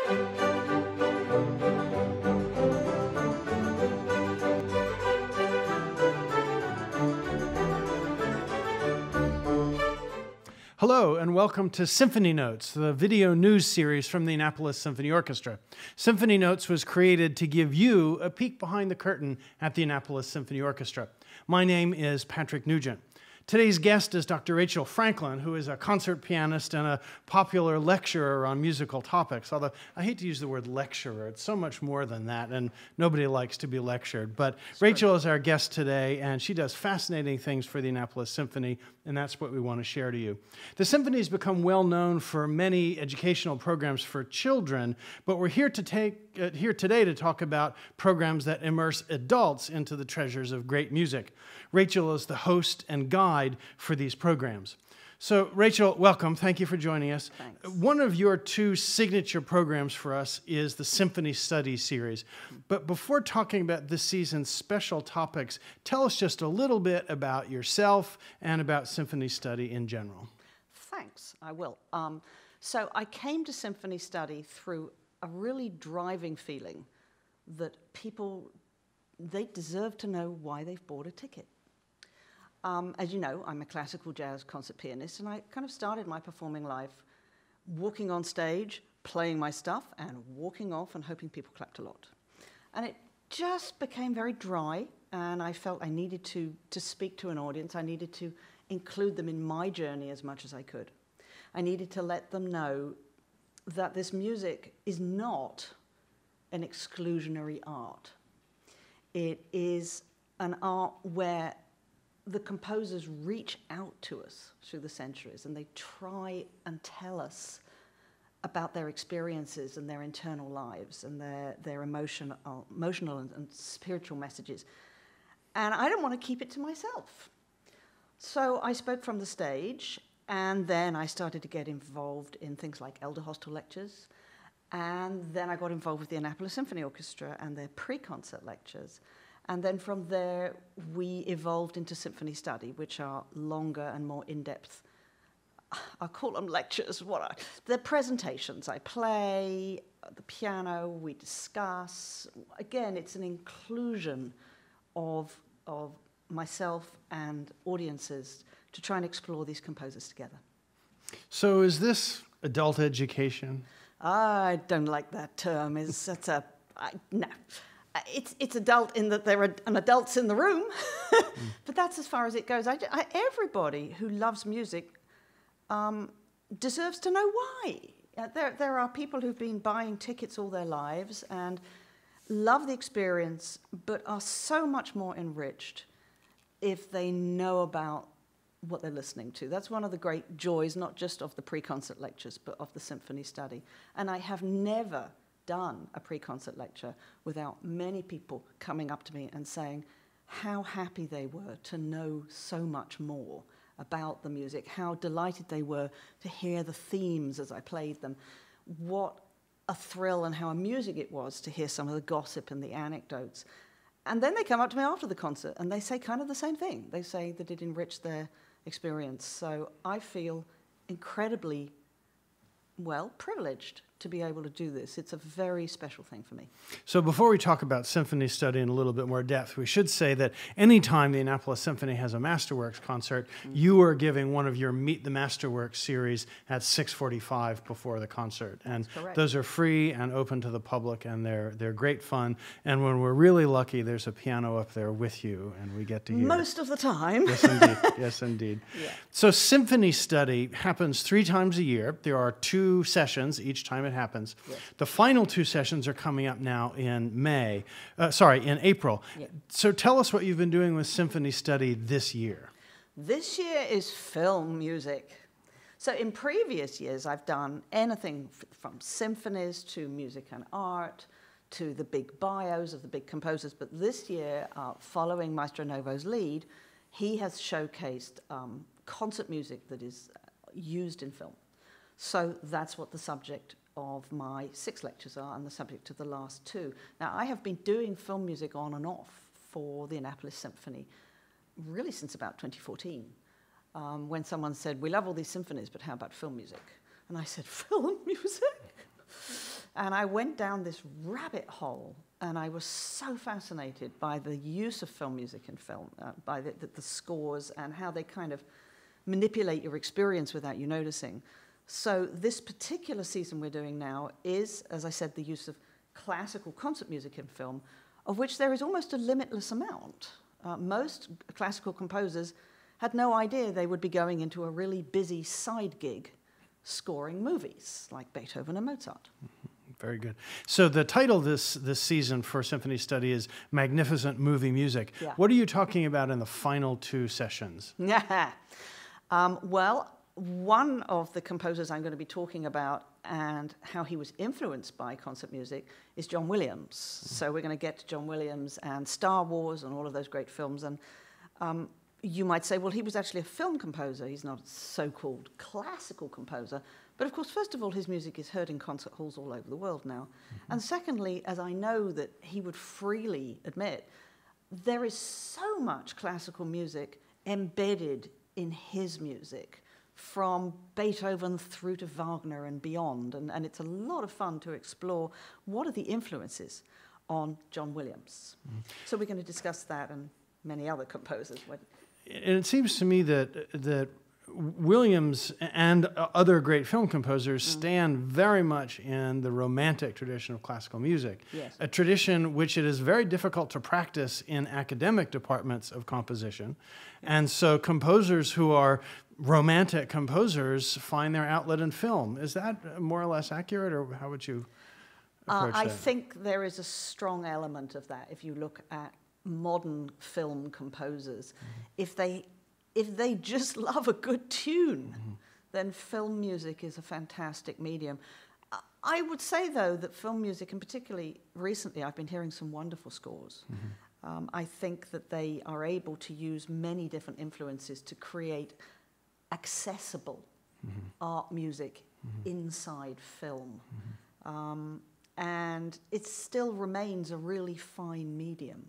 Hello, and welcome to Symphony Notes, the video news series from the Annapolis Symphony Orchestra. Symphony Notes was created to give you a peek behind the curtain at the Annapolis Symphony Orchestra. My name is Patrick Nugent. Today's guest is Dr. Rachel Franklin, who is a concert pianist and a popular lecturer on musical topics. Although I hate to use the word lecturer, it's so much more than that, and nobody likes to be lectured. But Rachel is our guest today, and she does fascinating things for the Annapolis Symphony, and that's what we want to share to you. The Symphony has become well known for many educational programs for children, but we're here today to talk about programs that immerse adults into the treasures of great music. Rachel is the host and guide for these programs. So, Rachel, welcome. Thank you for joining us. Thanks. One of your two signature programs for us is the Symphony Study series. But before talking about this season's special topics, tell us just a little bit about yourself and about Symphony Study in general. Thanks, I will. So I came to Symphony Study through a really driving feeling that people, they deserve to know why they've bought a ticket. As you know, I'm a classical jazz concert pianist, and I kind of started my performing life walking on stage, playing my stuff, and walking off and hoping people clapped a lot. And it just became very dry, and I felt I needed to speak to an audience. I needed to include them in my journey as much as I could. I needed to let them know that this music is not an exclusionary art. It is an art where the composers reach out to us through the centuries, and they try and tell us about their experiences and their internal lives and their emotional and spiritual messages. And I don't want to keep it to myself. So I spoke from the stage, and then I started to get involved in things like elder hostel lectures, and then I got involved with the Annapolis Symphony Orchestra and their pre-concert lectures. And then from there, we evolved into Symphony Study, which are longer and more in-depth. I call them lectures. They're presentations. I play the piano, we discuss. Again, it's an inclusion of myself and audiences to try and explore these composers together. So is this adult education? I don't like that term. No. It's adult in that there are adults in the room, but that's as far as it goes. Everybody who loves music deserves to know why. There are people who've been buying tickets all their lives and love the experience, but are so much more enriched if they know about what they're listening to. That's one of the great joys, not just of the pre-concert lectures, but of the Symphony Study. And I have never done a pre-concert lecture without many people coming up to me and saying how happy they were to know so much more about the music, how delighted they were to hear the themes as I played them, what a thrill and how amusing it was to hear some of the gossip and the anecdotes. And then they come up to me after the concert and they say kind of the same thing. They say that it enriched their experience. So I feel incredibly, privileged to be able to do this. It's a very special thing for me. So before we talk about Symphony Study in a little bit more depth, we should say that anytime the Annapolis Symphony has a Masterworks concert, you are giving one of your Meet the Masterworks series at 6:45 before the concert. And those are free and open to the public, and they're great fun. And when we're really lucky, there's a piano up there with you, and we get to hear. Most of the time. Yes, indeed. Yes, indeed. Yeah. So Symphony Study happens 3 times a year. There are 2 sessions each time it happens. Yes. The final 2 sessions are coming up now in in April. Yes. So tell us what you've been doing with Symphony Study this year. This year is film music. So in previous years, I've done anything from symphonies to music and art to the big bios of the big composers. But this year, following Maestro Novo's lead, he has showcased concert music that is used in film. So that's what the subject of my 6 lectures are and the subject of the last 2. Now, I have been doing film music on and off for the Annapolis Symphony really since about 2014, when someone said, we love all these symphonies, but how about film music? And I said, film music? And I went down this rabbit hole, and I was so fascinated by the use of film music in film, by the scores and how they kind of manipulate your experience without you noticing. So this particular season we're doing now is, as I said, the use of classical concert music in film, of which there is almost a limitless amount. Most classical composers had no idea they would be going into a really busy side gig scoring movies like Beethoven and Mozart. Very good. So the title this season for Symphony Study is Magnificent Movie Music. Yeah. What are you talking about in the final 2 sessions? Yeah. Well, one of the composers I'm going to be talking about and how he was influenced by concert music is John Williams. So we're going to get to John Williams and Star Wars and all of those great films. And you might say, well, he was actually a film composer. He's not a so-called classical composer. But of course, first of all, his music is heard in concert halls all over the world now. And secondly, as I know that he would freely admit, there is so much classical music embedded in his music, from Beethoven through to Wagner and beyond. And it's a lot of fun to explore what are the influences on John Williams. So we're going to discuss that and many other composers. And it seems to me that Williams and other great film composers stand very much in the romantic tradition of classical music, Yes. a tradition which it is very difficult to practice in academic departments of composition. And so composers who are romantic composers find their outlet in film. Is that more or less accurate, or how would you approach that? I think there is a strong element of that if you look at modern film composers. If they just love a good tune, then film music is a fantastic medium. I would say, though, that film music, and particularly recently, I've been hearing some wonderful scores. I think that they are able to use many different influences to create accessible art music inside film. And it still remains a really fine medium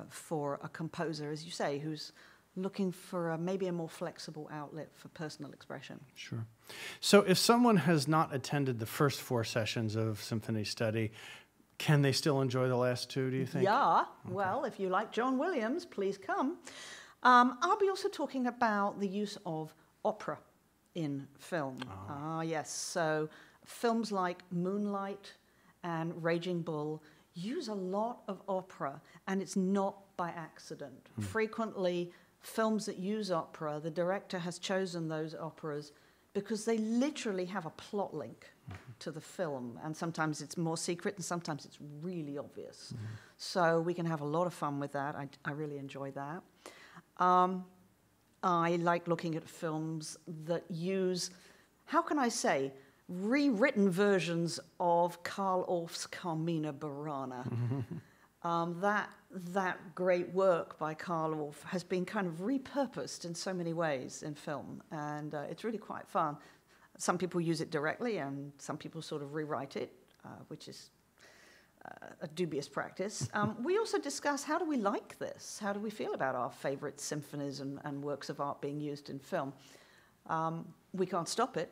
for a composer, as you say, who's looking for maybe a more flexible outlet for personal expression. Sure. So if someone has not attended the first 4 sessions of Symphony Study, can they still enjoy the last 2, do you think? Yeah. Okay. Well, if you like John Williams, please come. I'll be also talking about the use of opera in film. Yes. So films like Moonlight and Raging Bull use a lot of opera, and it's not by accident. Frequently, films that use opera, the director has chosen those operas because they literally have a plot link to the film, and sometimes it's more secret and sometimes it's really obvious. So we can have a lot of fun with that. I really enjoy that. I like looking at films that use, how can I say, rewritten versions of Carl Orff's Carmina Burana. That great work by Carl Orff has been kind of repurposed in so many ways in film, and it's really quite fun. Some people use it directly, and some people sort of rewrite it, which is a dubious practice. We also discuss, how do we like this? How do we feel about our favorite symphonies and works of art being used in film? We can't stop it.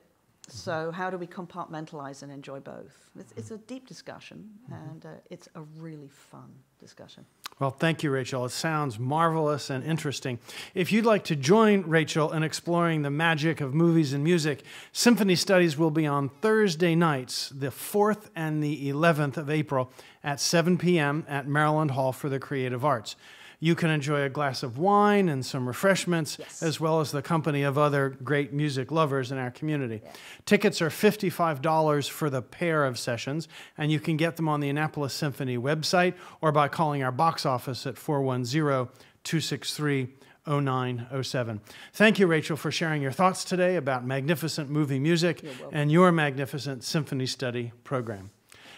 So how do we compartmentalize and enjoy both? It's a deep discussion, and it's a really fun discussion. Well, thank you, Rachel. It sounds marvelous and interesting. If you'd like to join Rachel in exploring the magic of movies and music, Symphony Studies will be on Thursday nights, the 4th and the 11th of April at 7 p.m. at Maryland Hall for the Creative Arts. You can enjoy a glass of wine and some refreshments, Yes. as well as the company of other great music lovers in our community. Yeah. Tickets are $55 for the pair of sessions, and you can get them on the Annapolis Symphony website or by calling our box office at 410-263-0907. Thank you, Rachel, for sharing your thoughts today about magnificent movie music and your magnificent Symphony Study program.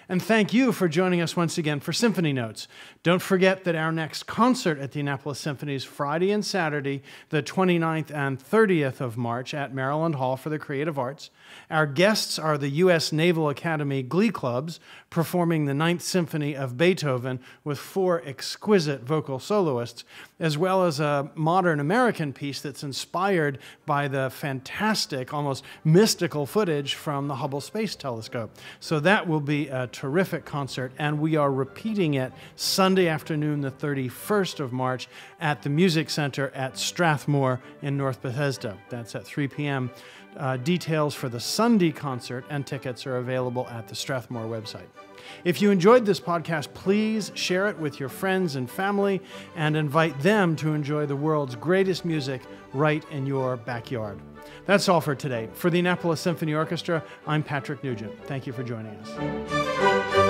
And thank you for joining us once again for Symphony Notes. Don't forget that our next concert at the Annapolis Symphony is Friday and Saturday, the 29th and 30th of March at Maryland Hall for the Creative Arts. Our guests are the U.S. Naval Academy Glee Clubs performing the Ninth Symphony of Beethoven with 4 exquisite vocal soloists, as well as a modern American piece that's inspired by the fantastic, almost mystical footage from the Hubble Space Telescope. So that will be a terrific concert, and we are repeating it Sunday afternoon, the 31st of March, at the Music Center at Strathmore in North Bethesda. That's at 3 p.m. Details for the Sunday concert and tickets are available at the Strathmore website. If you enjoyed this podcast, please share it with your friends and family and invite them to enjoy the world's greatest music right in your backyard. That's all for today. For the Annapolis Symphony Orchestra, I'm Patrick Nugent. Thank you for joining us.